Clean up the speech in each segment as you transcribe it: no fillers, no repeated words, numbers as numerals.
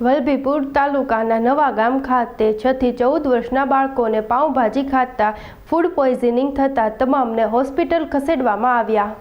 વલભીપુર તાલુકાના નવાગામ ખાતે 6 થી 14 વર્ષના બાળકોને પાઉંભાજી ખાતા ફૂડ પોઈઝનિંગ થતાં તમામને હોસ્પિટલ ખસેડવામાં આવ્યા।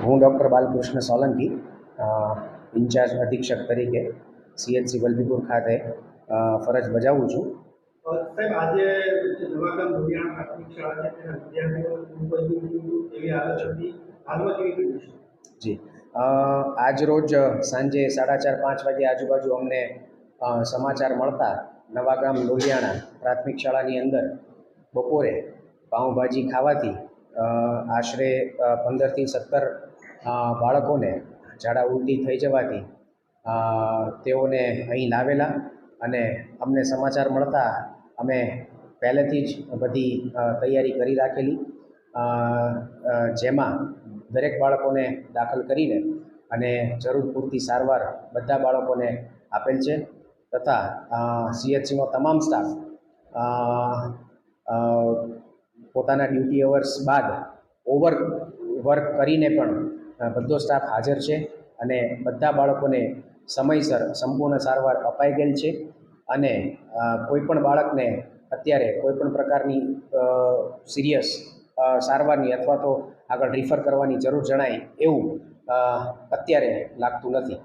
હું ડૉક્ટર બાલકૃષ્ણ સોલંકી ઇન્ચાર્જ અધિક્ષક તરીકે CHC વલભીપુર ખાતે ફરજ બજાવું છું। સાહેબ, આજે નવાગામ ધોરિયાણા પ્રાથમિક શાળા છે તેના વિદ્યાર્થીઓ એવી હાલત હતી, હાલમાં કેવી કંડિશન? જી, આજ રોજ સાંજે 4:30-5 વાગે આજુબાજુ અમને સમાચાર મળતા નવાગામ ધોરિયાણા પ્રાથમિક શાળાની અંદર બપોરે પાઉંભાજી ખાવાથી આશરે 15 થી 17 બાળકોને ઝાડા ઉલટી થઈ જવાથી તેઓને અહીં લાવેલા અને અમને સમાચાર મળતા અમે પહેલેથી જ બધી તૈયારી કરી રાખેલી, જેમાં દરેક બાળકોને દાખલ કરીને અને જરૂર પૂરતી સારવાર બધા બાળકોને આપેલ છે તથા CHCનો તમામ સ્ટાફ પોતાના ડ્યુટી અવર્સ બાદ ઓવર વર્ક કરીને પણ બધો સ્ટાફ હાજર છે અને બધા બાળકોને સમયસર સંપૂર્ણ સારવાર અપાઈ ગયેલ છે અને કોઈપણ બાળકને અત્યારે કોઈપણ પ્રકારની સિરિયસ સારવારની અથવા તો આગળ રિફર કરવાની જરૂર જણાય એવું અત્યારે લાગતું નથી।